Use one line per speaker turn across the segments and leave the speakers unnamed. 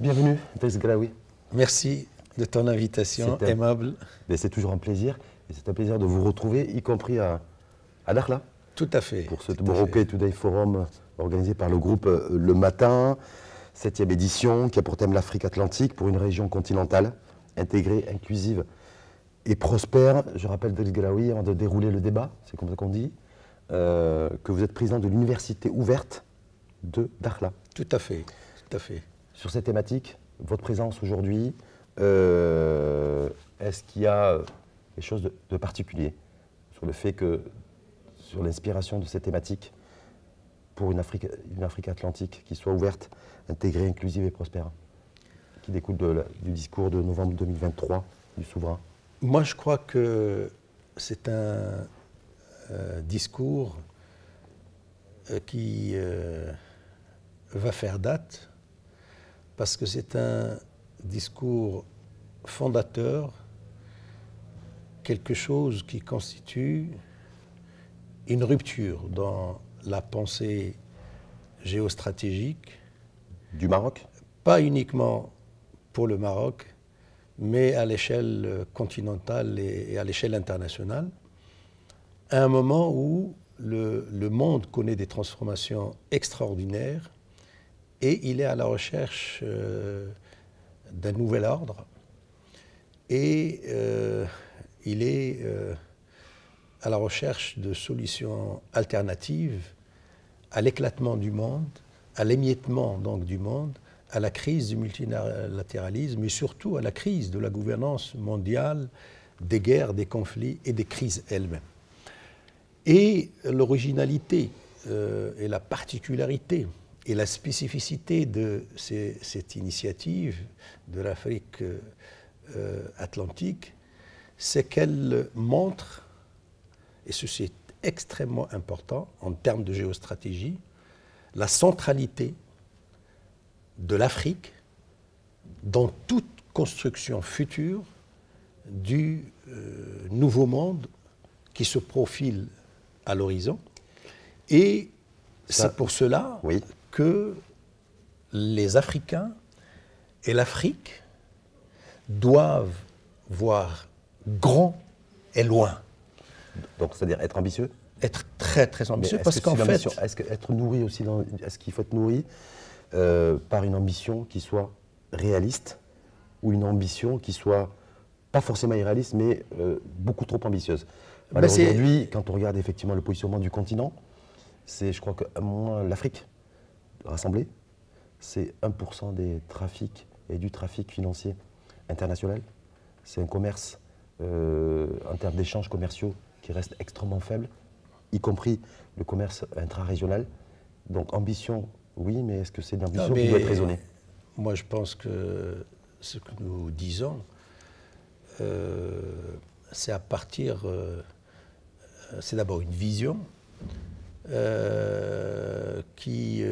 Bienvenue, Driss Glaoui.
Merci de ton invitation aimable.
C'est toujours un plaisir, et c'est un plaisir de vous retrouver, y compris à Dakhla.
Tout à fait.
Pour ce Morocco Today Forum organisé par le groupe Le Matin, 7e édition, qui a pour thème l'Afrique atlantique pour une région continentale, intégrée, inclusive et prospère. Je rappelle, Driss Glaoui, avant de dérouler le débat, c'est comme ça qu'on dit, que vous êtes président de l'université ouverte de Dakhla.
Tout à fait, tout à fait.
Sur cette thématique, votre présence aujourd'hui, est-ce qu'il y a quelque chose de particulier sur le fait que, sur l'inspiration de cette thématique pour une Afrique atlantique qui soit ouverte, intégrée, inclusive et prospère, qui découle du discours de novembre 2023 du souverain?
Moi, je crois que c'est un discours qui va faire date, parce que c'est un discours fondateur, quelque chose qui constitue une rupture dans la pensée géostratégique.
Du Maroc?
Pas uniquement pour le Maroc, mais à l'échelle continentale et à l'échelle internationale, à un moment où le monde connaît des transformations extraordinaires et il est à la recherche d'un nouvel ordre et il est à la recherche de solutions alternatives à l'éclatement du monde, à l'émiettement donc du monde, à la crise du multilatéralisme et surtout à la crise de la gouvernance mondiale, des guerres, des conflits et des crises elles-mêmes. Et l'originalité et la particularité et la spécificité de cette initiative de l'Afrique atlantique, c'est qu'elle montre, et ceci est extrêmement important en termes de géostratégie, la centralité de l'Afrique dans toute construction future du nouveau monde qui se profile à l'horizon. Et c'est pour cela que les Africains et l'Afrique doivent voir grand et loin.
Donc, c'est-à-dire être ambitieux?
Être très, très ambitieux, parce qu'en fait...
Est-ce qu'il faut être nourri par une ambition qui soit réaliste ou une ambition qui soit pas forcément irréaliste, mais beaucoup trop ambitieuse? Alors aujourd'hui, quand on regarde effectivement le positionnement du continent, c'est, je crois que l'Afrique rassemblée, c'est 1% des trafics et du trafic financier international. C'est un commerce en termes d'échanges commerciaux qui reste extrêmement faible, y compris le commerce intra-régional. Donc ambition, oui, mais est-ce que c'est une ambition qui doit être raisonnée?
Moi, je pense que ce que nous disons, c'est à partir... c'est d'abord une vision qui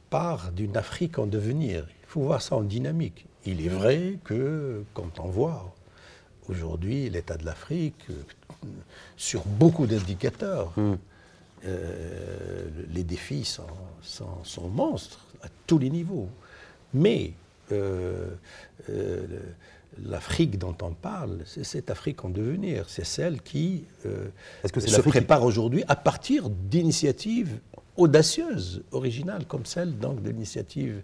part d'une Afrique en devenir. Il faut voir ça en dynamique. Il est vrai que quand on voit aujourd'hui l'état de l'Afrique, sur beaucoup d'indicateurs, les défis sont monstres à tous les niveaux. Mais l'Afrique dont on parle, c'est cette Afrique en devenir. C'est celle qui se prépare aujourd'hui à partir d'initiatives audacieuses, originales, comme celle donc, de l'initiative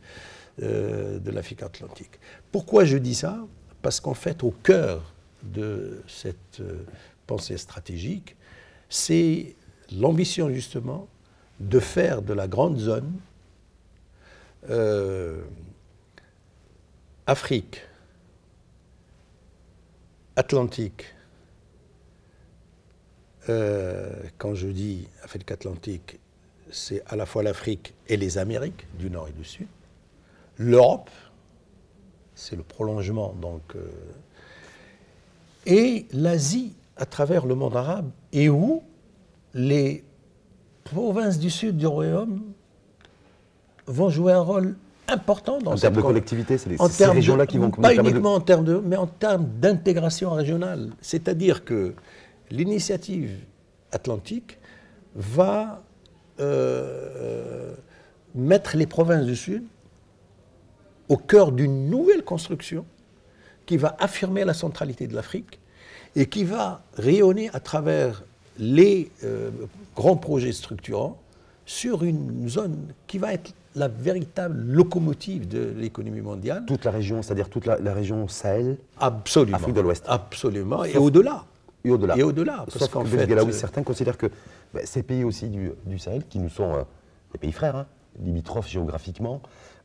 de l'Afrique atlantique. Pourquoi je dis ça? Parce qu'en fait, au cœur de cette pensée stratégique, c'est l'ambition justement de faire de la grande zone Afrique, Atlantique, quand je dis Afrique atlantique, c'est à la fois l'Afrique et les Amériques, du Nord et du Sud. L'Europe, c'est le prolongement, donc, et l'Asie à travers le monde arabe, et où les provinces du Sud du Royaume vont jouer un rôle important dans
en termes de collectivité, c'est ces régions-là qui vont...
Pas uniquement en termes de... mais en termes d'intégration régionale. C'est-à-dire que l'initiative atlantique va mettre les provinces du Sud au cœur d'une nouvelle construction qui va affirmer la centralité de l'Afrique et qui va rayonner à travers les grands projets structurants sur une zone qui va être la véritable locomotive de l'économie mondiale.
Toute la région, c'est-à-dire toute la région Sahel,
absolument,
Afrique de l'Ouest.
Absolument, et au-delà.
Et au-delà.
Et au-delà.
Sauf qu'en fait, certains considèrent que ces pays aussi du Sahel, qui nous sont des pays frères, hein, limitrophes géographiquement,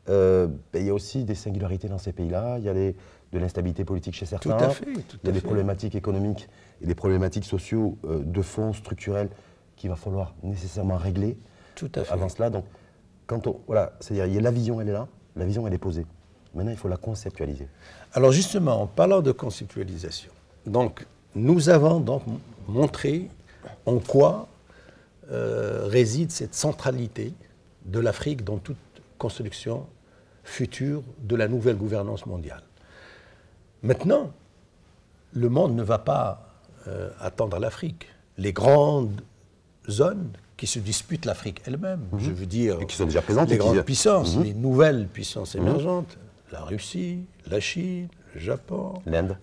il y a aussi des singularités dans ces pays-là. Il y a de l'instabilité politique chez certains.
Tout à fait.
Il y a des problématiques économiques et des problématiques sociaux de fond structurels qu'il va falloir nécessairement régler.
Tout à fait.
Avant cela, donc, voilà, c'est-à-dire la vision, elle est là, la vision, elle est posée. Maintenant, il faut la conceptualiser.
Alors justement, en parlant de conceptualisation, donc, nous avons donc montré en quoi réside cette centralité de l'Afrique dans toute construction future de la nouvelle gouvernance mondiale. Maintenant, le monde ne va pas attendre l'Afrique. Les grandes zones qui se disputent l'Afrique elle-même, je veux dire,
et qui sont déjà présentes,
les grandes puissances, les nouvelles puissances émergentes, la Russie, la Chine, le Japon, l'Inde,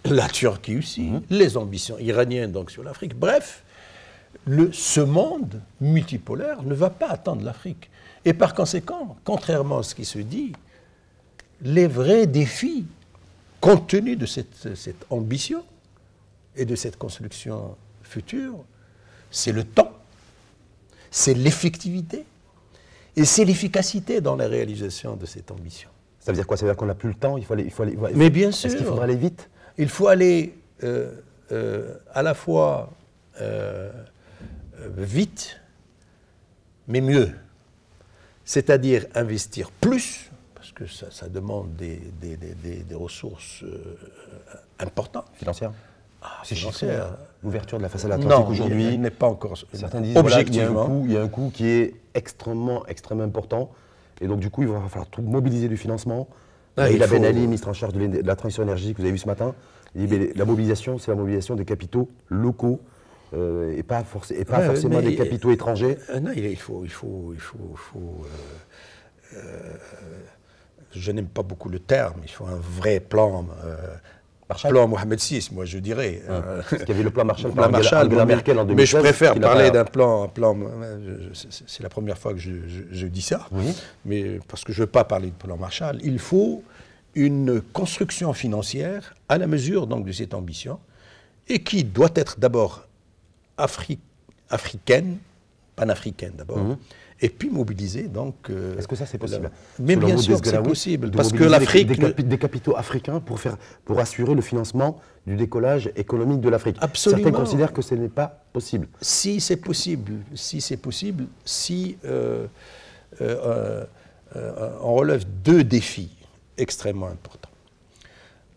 la Turquie aussi, les ambitions iraniennes donc sur l'Afrique. Bref, ce monde multipolaire ne va pas attendre l'Afrique. Et par conséquent, contrairement à ce qui se dit, les vrais défis, compte tenu de cette ambition et de cette construction future, c'est le temps, c'est l'effectivité et c'est l'efficacité dans la réalisation de cette ambition.
Ça veut dire quoi? Ça veut dire qu'on n'a plus le temps, il faut aller
Mais bien sûr.
Est-ce qu'il faudra aller vite?
Il faut aller à la fois vite, mais mieux. C'est-à-dire investir plus, parce que ça demande des ressources importantes.
Financières?
C'est financière.
L'ouverture de la façade atlantique aujourd'hui
n'est pas encore.
Certains disent
objectivement.
Voilà, il y a un coût qui est extrêmement important. Et donc, du coup, il va falloir mobiliser du financement. La Ben Ali, ministre en charge de la transition énergétique, vous avez vu ce matin, il dit la mobilisation, c'est la mobilisation des capitaux locaux et pas forcément des capitaux étrangers.
Non, il faut je n'aime pas beaucoup le terme, il faut un vrai plan. Plan Mohamed VI, moi je dirais.
Parce qu'il y avait le plan Marshall
par Angela
Merkel en 2016.
Mais je préfère parler d'un plan. C'est la première fois que je dis ça.
Oui.
Mais parce que je ne veux pas parler de plan Marshall. Il faut une construction financière à la mesure donc, de cette ambition et qui doit être d'abord africaine, panafricaine d'abord. Et puis mobiliser donc.
Est-ce que ça c'est possible?
Mais bien sûr que c'est possible, parce que l'Afrique
des capitaux africains pour assurer le financement du décollage économique de l'Afrique.
Absolument.
Certains considèrent que ce n'est pas possible.
Si c'est possible, on relève deux défis extrêmement importants.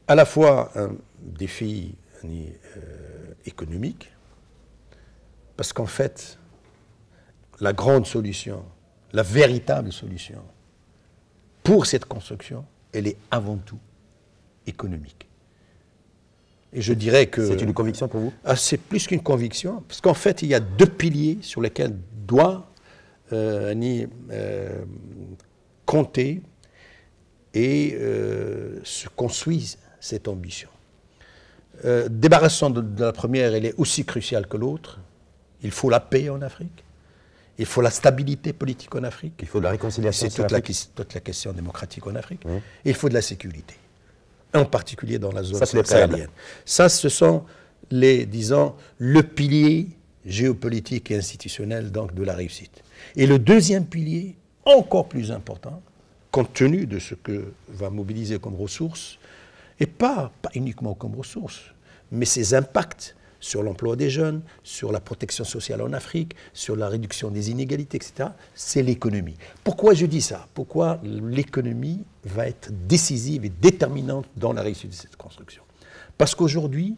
À la fois un défi économique, parce qu'en fait, la grande solution, la véritable solution pour cette construction, elle est avant tout économique. Et je dirais que...
C'est une conviction pour vous?
C'est plus qu'une conviction, parce qu'en fait, il y a deux piliers sur lesquels doit compter et se construise cette ambition. Débarrassant de la première, elle est aussi cruciale que l'autre. Il faut la paix en Afrique. Il faut la stabilité politique en Afrique.
Il faut de la réconciliation.
C'est toute la question démocratique en Afrique. Il faut de la sécurité, en particulier dans la zone sahélienne. Ça, ce sont le pilier géopolitique et institutionnel donc, de la réussite. Et le deuxième pilier, encore plus important, compte tenu de ce que va mobiliser comme ressources, et pas uniquement comme ressources, mais ses impacts sur l'emploi des jeunes, sur la protection sociale en Afrique, sur la réduction des inégalités, etc., c'est l'économie. Pourquoi je dis ça? Pourquoi l'économie va être décisive et déterminante dans la réussite de cette construction? Parce qu'aujourd'hui,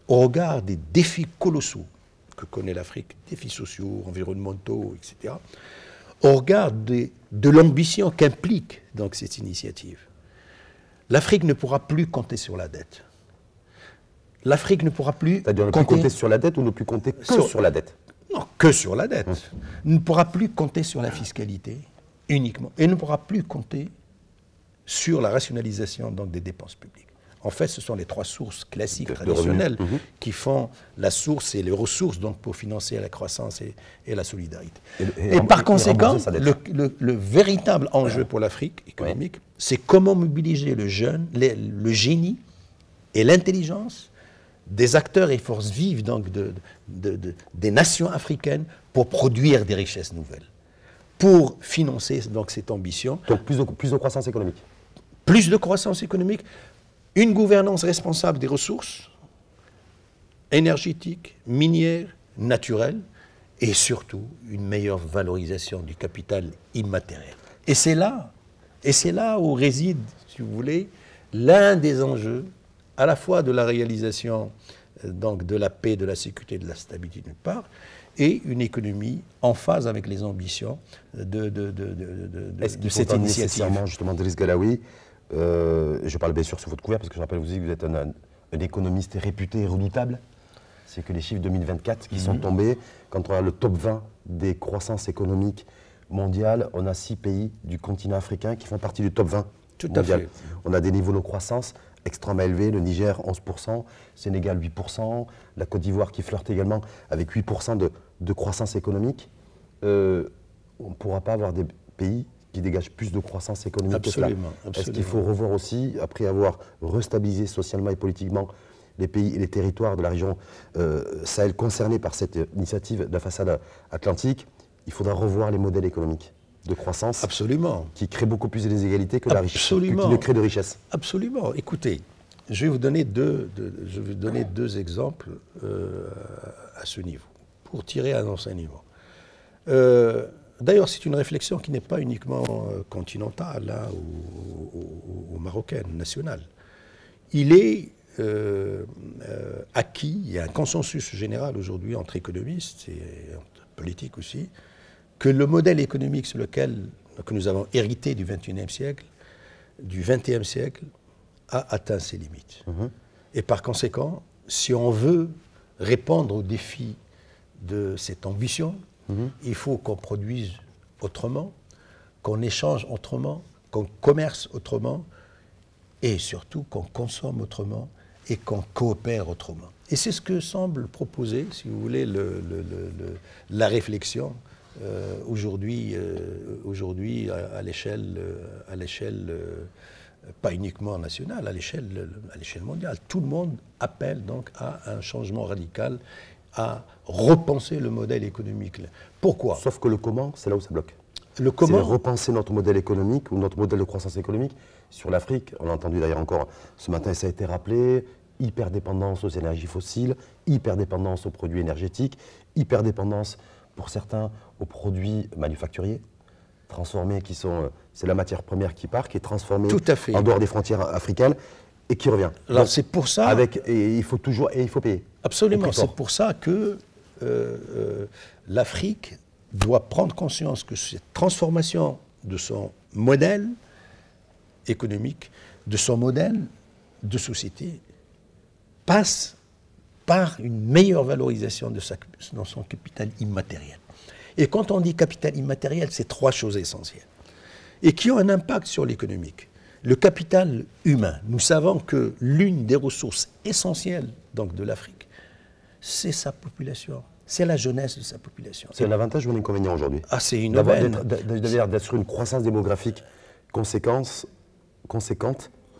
au regard des défis colossaux que connaît l'Afrique, défis sociaux, environnementaux, etc., au regard de l'ambition qu'implique donc cette initiative, l'Afrique ne pourra plus compter sur la dette. L'Afrique ne pourra plus
compter sur la dette ou ne plus compter que sur la dette?
Non, que sur la dette. Ne pourra plus compter sur la fiscalité. uniquement, et ne pourra plus compter sur la rationalisation donc, des dépenses publiques. En fait, ce sont les trois sources classiques, traditionnelles, qui font la source et les ressources donc, pour financer la croissance et la solidarité. Et par conséquent, le véritable enjeu pour l'Afrique économique, c'est comment mobiliser le génie et l'intelligence des acteurs et forces vives donc, des nations africaines pour produire des richesses nouvelles, pour financer donc, cette ambition.
Donc plus de croissance économique.
Plus de croissance économique, une gouvernance responsable des ressources énergétiques, minières, naturelles, et surtout une meilleure valorisation du capital immatériel. Et c'est là où réside, si vous voulez, l'un des enjeux, à la fois de la réalisation donc, de la paix, de la sécurité et de la stabilité d'une part, et une économie en phase avec les ambitions de cette initiative.
Justement, Driss Galaoui, je parle bien sûr sous votre couvert, parce que je rappelle aussi que vous êtes un économiste réputé et redoutable. C'est que les chiffres 2024 qui sont tombés, quand on a le top 20 des croissances économiques mondiales, on a 6 pays du continent africain qui font partie du top 20 mondial. Fait. On a des niveaux de croissance extrêmement élevés, le Niger 11%, Sénégal 8%, la Côte d'Ivoire qui flirte également avec 8% de croissance économique. On ne pourra pas avoir des pays qui dégagent plus de croissance économique que cela. Est-ce qu'il faut revoir aussi, après avoir restabilisé socialement et politiquement les pays et les territoires de la région Sahel concernés par cette initiative de la façade atlantique, il faudra revoir les modèles économiques de croissance qui créent beaucoup plus d'inégalités que la richesse, qui ne créent de richesse.
Absolument. Écoutez, je vais vous donner deux exemples à ce niveau, pour tirer un enseignement. D'ailleurs, c'est une réflexion qui n'est pas uniquement continentale hein, ou marocaine, nationale. Il est acquis, il y a un consensus général aujourd'hui entre économistes et entre politiques aussi, que le modèle économique sur lequel que nous avons hérité du XXIe siècle, du XXe siècle, a atteint ses limites. Et par conséquent, si on veut répondre aux défis de cette ambition, il faut qu'on produise autrement, qu'on échange autrement, qu'on commerce autrement, et surtout qu'on consomme autrement et qu'on coopère autrement. Et c'est ce que semble proposer, si vous voulez, la réflexion aujourd'hui à l'échelle pas uniquement nationale, à l'échelle mondiale. Tout le monde appelle donc à un changement radical, à repenser le modèle économique. Pourquoi?
Sauf que le comment, c'est là où ça bloque.
Le comment?
C'est repenser notre modèle économique ou notre modèle de croissance économique sur l'Afrique. On l'a entendu d'ailleurs encore ce matin, et ça a été rappelé, hyperdépendance aux énergies fossiles, hyperdépendance aux produits énergétiques, hyperdépendance pour certains aux produits manufacturiers, transformés, qui sont, c'est la matière première qui part, qui est transformée en dehors des frontières africaines et qui revient.
Alors c'est pour ça...
Et il faut toujours, et il faut payer.
Absolument, c'est pour ça que l'Afrique doit prendre conscience que cette transformation de son modèle économique, de son modèle de société, passe par une meilleure valorisation de son capital immatériel. Et quand on dit capital immatériel, c'est trois choses essentielles et qui ont un impact sur l'économique. Le capital humain, nous savons que l'une des ressources essentielles donc, de l'Afrique, c'est sa population, c'est la jeunesse de sa population.
C'est un avantage ou un inconvénient aujourd'hui?
Ah, c'est une aubaine.
D'assurer une croissance démographique conséquente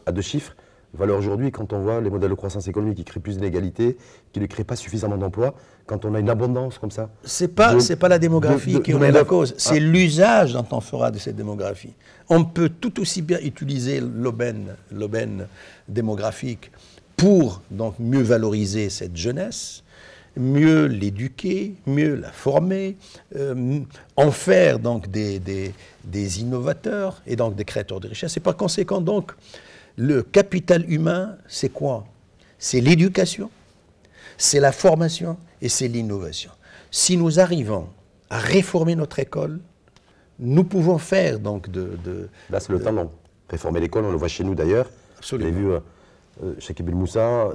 à 2 chiffres. Voilà, aujourd'hui, quand on voit les modèles de croissance économique qui créent plus d'inégalités, qui ne créent pas suffisamment d'emplois, quand on a une abondance comme ça...
C'est pas la démographie qui en est la cause, c'est l'usage dont on fera de cette démographie. On peut tout aussi bien utiliser l'aubaine démographique pour donc mieux valoriser cette jeunesse, mieux l'éduquer, mieux la former, en faire donc des innovateurs et donc des créateurs de richesse. Et par conséquent donc, le capital humain, c'est quoi? C'est l'éducation, c'est la formation et c'est l'innovation. Si nous arrivons à réformer notre école, nous pouvons faire donc
Là, c'est le temps long. Réformer l'école, on le voit chez nous d'ailleurs.
Absolument.
Vous avez vu Cheikh Ibn Moussa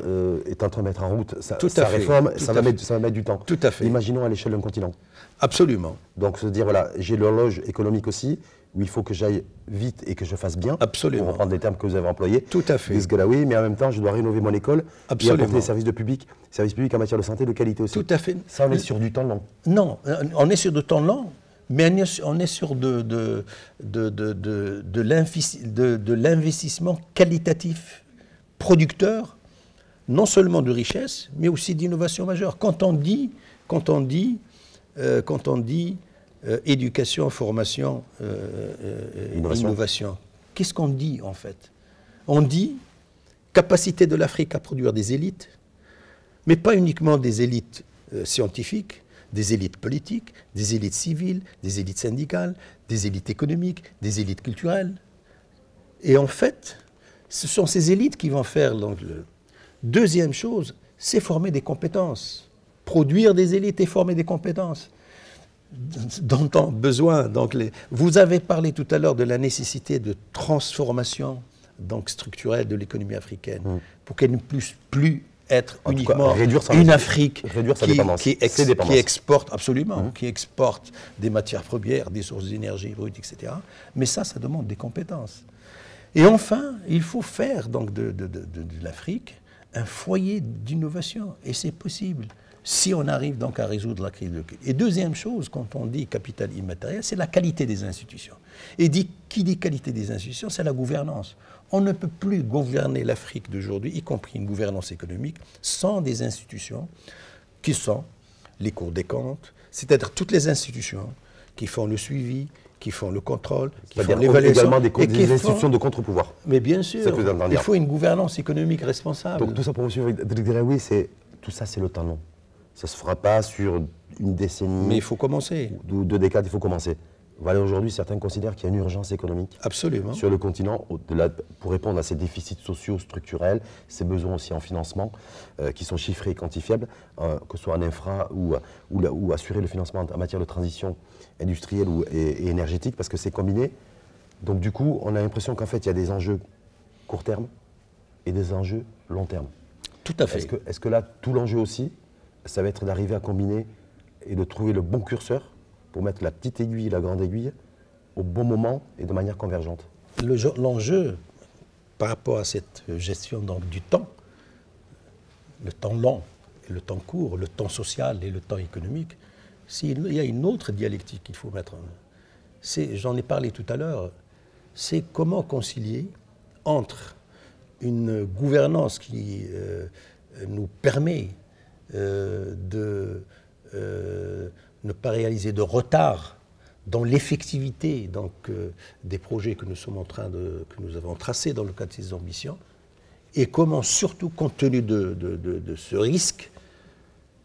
est en train de mettre en route sa
fait,
réforme, ça va mettre du temps.
Tout à fait.
Imaginons à l'échelle d'un continent.
Absolument.
Donc se dire, voilà, j'ai l'horloge économique aussi, où il faut que j'aille vite et que je fasse bien.
Absolument.
Pour reprendre les termes que vous avez employés.
Tout à fait.
Ghalaoui, mais en même temps, je dois rénover mon école.
Absolument.
Et apporter des services publics en matière de santé, de qualité aussi.
Tout à fait.
Ça, on est sur du temps long.
Non, on est sur du temps long, mais on est sur de l'investissement qualitatif, producteur, non seulement de richesse, mais aussi d'innovation majeure. Quand on dit éducation, formation, innovation, qu'est-ce qu'on dit en fait? On dit capacité de l'Afrique à produire des élites, mais pas uniquement des élites scientifiques, des élites politiques, des élites civiles, des élites syndicales, des élites économiques, des élites culturelles. Et en fait, ce sont ces élites qui vont faire l'angle. Deuxième chose, c'est former des compétences. Produire des élites et former des compétences dont on a besoin. Donc vous avez parlé tout à l'heure de la nécessité de transformation structurelle de l'économie africaine pour qu'elle ne puisse plus être uniquement une Afrique qui exporte, absolument, qui exporte des matières premières, des sources d'énergie brute, etc. Mais ça demande des compétences. Et enfin, il faut faire donc de l'Afrique un foyer d'innovation. Et c'est possible si on arrive donc à résoudre la crise de l'eau. Et deuxième chose, quand on dit capital immatériel, c'est la qualité des institutions. Et qui dit qualité des institutions, c'est la gouvernance. On ne peut plus gouverner l'Afrique d'aujourd'hui, y compris une gouvernance économique, sans des institutions qui sont les cours des comptes, c'est-à-dire toutes les institutions qui font le suivi, qui font le contrôle, qui font l'évaluation.
Également des institutions de contre-pouvoir.
Mais bien sûr, il faut une gouvernance économique responsable.
Donc tout ça pour M. Ghalaoui, tout ça c'est le temps long. Ça ne se fera pas sur une décennie.
Mais il faut commencer.
Ou 2 décades, il faut commencer. Voilà, aujourd'hui, certains considèrent qu'il y a une urgence économique.
Absolument.
Sur le continent, pour répondre à ces déficits sociaux structurels, ces besoins aussi en financement, qui sont chiffrés et quantifiables, que ce soit en infra ou assurer le financement en matière de transition industrielle et énergétique, parce que c'est combiné. Donc du coup, on a l'impression qu'en fait, il y a des enjeux court terme et des enjeux long terme.
Tout à fait.
Est-ce que là, tout l'enjeu aussi, ça va être d'arriver à combiner et de trouver le bon curseur pour mettre la petite aiguille et la grande aiguille au bon moment et de manière convergente?
L'enjeu par rapport à cette gestion du temps, le temps long et le temps court, le temps social et le temps économique, il y a une autre dialectique qu'il faut mettre en... J'en ai parlé tout à l'heure, c'est comment concilier entre une gouvernance qui nous permet de ne pas réaliser de retard dans l'effectivité des projets que nous avons tracés dans le cadre de ces ambitions, et comment surtout, compte tenu de ce risque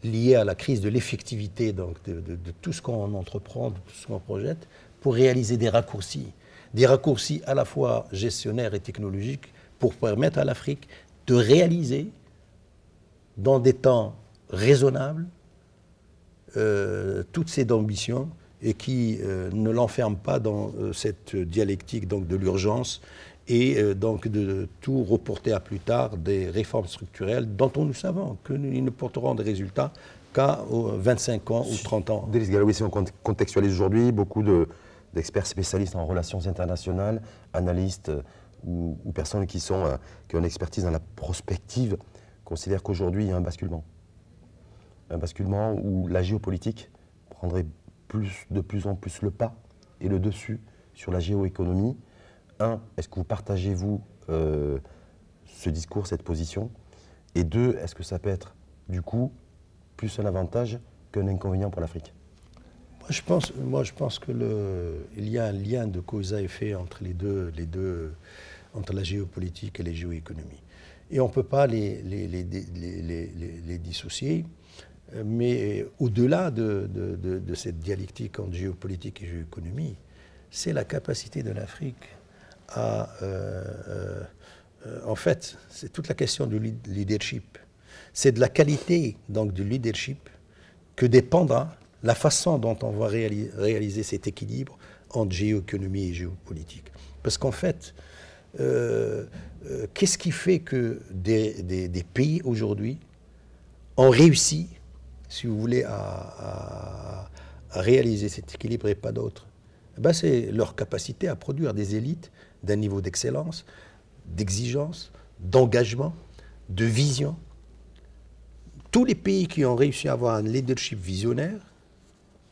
lié à la crise de l'effectivité de tout ce qu'on entreprend, de tout ce qu'on projette, pour réaliser des raccourcis à la fois gestionnaires et technologiques, pour permettre à l'Afrique de réaliser dans des temps raisonnables toutes ces ambitions et qui ne l'enferment pas dans cette dialectique de l'urgence et donc de tout reporter à plus tard des réformes structurelles dont nous savons qu'ils ne porteront des résultats qu'à 25 ans ou 30 ans.
Denis Ghalaoui, si on contextualise aujourd'hui, beaucoup d'experts spécialistes en relations internationales, analystes ou personnes qui ont une expertise dans la prospective, considèrent qu'aujourd'hui il y a un basculement. Un basculement où la géopolitique prendrait de plus en plus le pas et le dessus sur la géoéconomie. Est-ce que vous partagez, vous, ce discours, cette position? Et 2, est-ce que ça peut être, du coup, plus un avantage qu'un inconvénient pour l'Afrique?
Moi, je pense qu'il y a un lien de cause à effet entre entre la géopolitique et les géoéconomies. Et on ne peut pas les dissocier. Mais au-delà de cette dialectique entre géopolitique et géoéconomie, c'est la capacité de l'Afrique à... en fait, c'est toute la question du leadership. C'est de la qualité du leadership que dépendra la façon dont on va réaliser cet équilibre entre géoéconomie et géopolitique. Parce qu'en fait, qu'est-ce qui fait que des pays aujourd'hui ont réussi, si vous voulez, à réaliser cet équilibre et pas d'autres? Ben, c'est leur capacité à produire des élites d'un niveau d'excellence, d'exigence, d'engagement, de vision. Tous les pays qui ont réussi à avoir un leadership visionnaire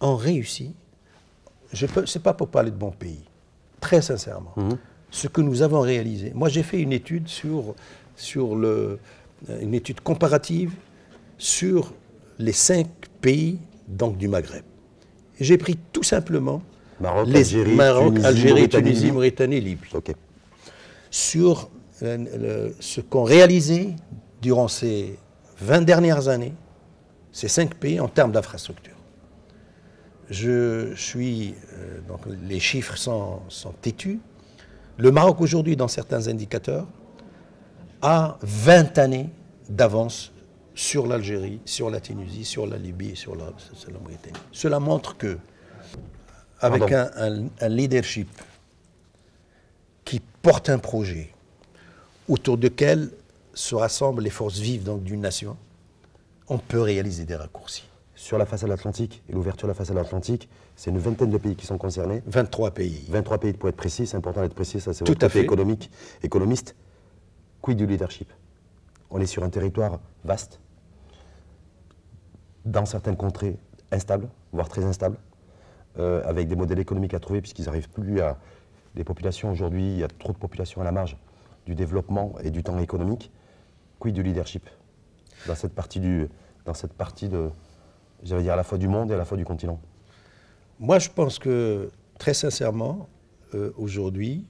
ont réussi. Ce n'est pas pour parler de bons pays, très sincèrement. Ce que nous avons réalisé. Moi, j'ai fait une étude une étude comparative sur les 5 pays donc, du Maghreb. J'ai pris tout simplement
Maroc,
Algérie, Tunisie, Mauritanie, Libye.
Okay.
Sur ce qu'ont réalisé durant ces 20 dernières années, ces 5 pays en termes d'infrastructure. Donc les chiffres sont têtus. Le Maroc aujourd'hui, dans certains indicateurs, a 20 années d'avance sur l'Algérie, sur la Tunisie, sur la Libye et sur la Mauritanie. Cela montre que, avec un leadership qui porte un projet autour duquel se rassemblent les forces vives d'une nation, on peut réaliser des raccourcis.
Sur la façade atlantique et l'ouverture de la façade atlantique, c'est une vingtaine de pays qui sont concernés.
23 pays.
23 pays pour être précis, c'est important d'être précis, ça c'est
tout
votre côté économiste. Quid du leadership? On est sur un territoire vaste, dans certaines contrées instables, voire très instables, avec des modèles économiques à trouver puisqu'ils n'arrivent plus à... Les populations aujourd'hui, il y a trop de populations à la marge du développement et du temps économique. Quid du leadership dans cette partie de, j'allais dire, à la fois du monde et à la fois du continent?
Moi, je pense que, très sincèrement, aujourd'hui,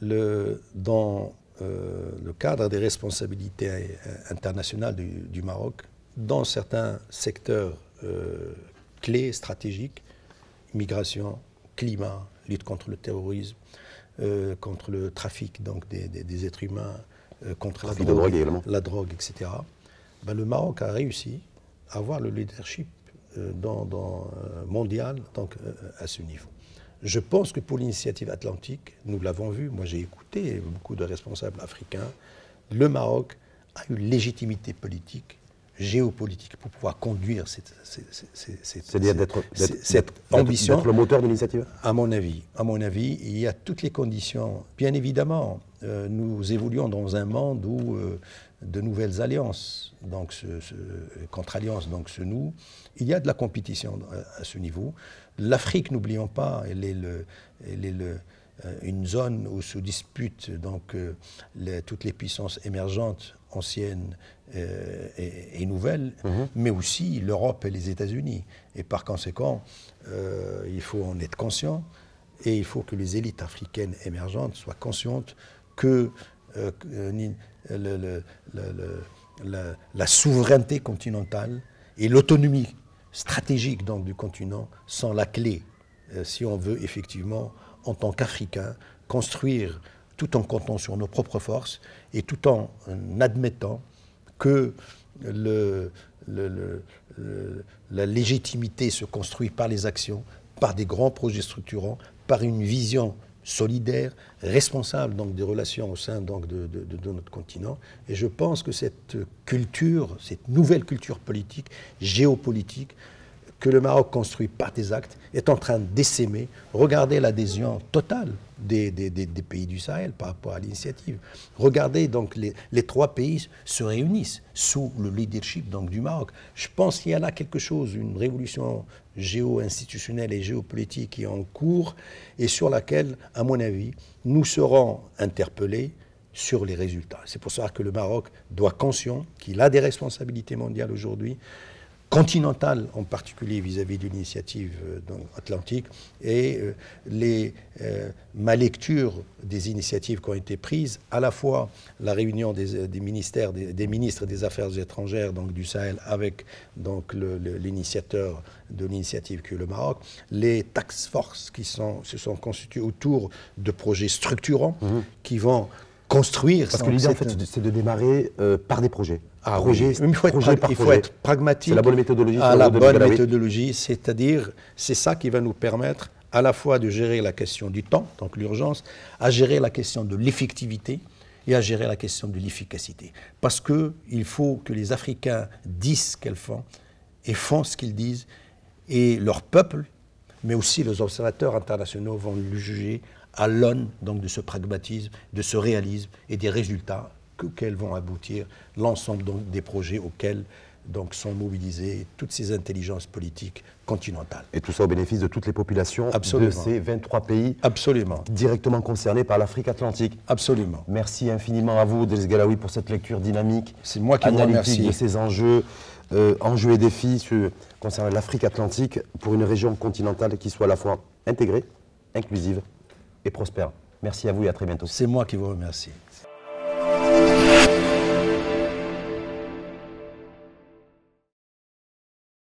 dans le cadre des responsabilités internationales du Maroc, dans certains secteurs clés, stratégiques, immigration, climat, lutte contre le terrorisme, contre le trafic donc, des êtres humains, contre la drogue, etc., ben, le Maroc a réussi à avoir le leadership mondial donc, à ce niveau. Je pense que pour l'initiative atlantique, nous l'avons vu, moi j'ai écouté beaucoup de responsables africains, le Maroc a une légitimité politique, géopolitique pour pouvoir conduire cette ambition.
D'être le moteur de l'initiative?
À mon avis, il y a toutes les conditions. Bien évidemment, nous évoluons dans un monde où de nouvelles alliances, donc contre-alliances, donc se nouent. Il y a de la compétition à ce niveau. L'Afrique, n'oublions pas, elle est une zone où se disputent donc, toutes les puissances émergentes, anciennes et nouvelles, mais aussi l'Europe et les États-Unis. Et par conséquent, il faut en être conscient et il faut que les élites africaines émergentes soient conscientes que la souveraineté continentale et l'autonomie stratégique donc, du continent sont la clé si on veut effectivement, en tant qu'Africains, construire tout en comptant sur nos propres forces et tout en admettant que la légitimité se construit par les actions, par des grands projets structurants, par une vision solidaire, responsable donc, des relations au sein donc, de notre continent. Et je pense que cette culture, cette nouvelle culture politique, géopolitique, que le Maroc construit par des actes, est en train d'essaimer. Regardez l'adhésion totale des pays du Sahel par rapport à l'initiative. Regardez, donc, les 3 pays se réunissent sous le leadership donc, du Maroc. Je pense qu'il y a là quelque chose, une révolution géo-institutionnelle et géopolitique qui est en cours et sur laquelle, à mon avis, nous serons interpellés sur les résultats. C'est pour ça que le Maroc doit être conscient qu'il a des responsabilités mondiales aujourd'hui, continentale en particulier vis-à-vis de l'initiative atlantique et ma lecture des initiatives qui ont été prises, à la fois la réunion des ministres des Affaires étrangères donc, du Sahel avec l'initiateur de l'initiative qui est le Maroc, les task force qui se sont constitués autour de projets structurants qui vont construire...
Parce que l'idée, en fait, c'est de démarrer par des projets.
Il faut être pragmatique.
C'est la bonne méthodologie.
La bonne méthodologie, c'est-à-dire, c'est ça qui va nous permettre, à la fois de gérer la question du temps, donc l'urgence, à gérer la question de l'effectivité et à gérer la question de l'efficacité. Parce qu'il faut que les Africains disent ce qu'ils font et font ce qu'ils disent, et leur peuple, mais aussi les observateurs internationaux vont le juger à l'aune donc de ce pragmatisme, de ce réalisme et des résultats auxquels vont aboutir l'ensemble donc des projets auxquels donc sont mobilisées toutes ces intelligences politiques continentales.
Et tout ça au bénéfice de toutes les populations
Absolument.
de ces 23 pays
Absolument.
directement concernés par l'Afrique atlantique.
Absolument.
Merci infiniment à vous, Driss Galaoui, pour cette lecture dynamique,
C'est moi qui vous
analytique
remercie.
de ces enjeux, enjeux et défis concernant l'Afrique atlantique pour une région continentale qui soit à la fois intégrée, inclusive et prospère. Merci à vous et à très bientôt.
C'est moi qui vous remercie.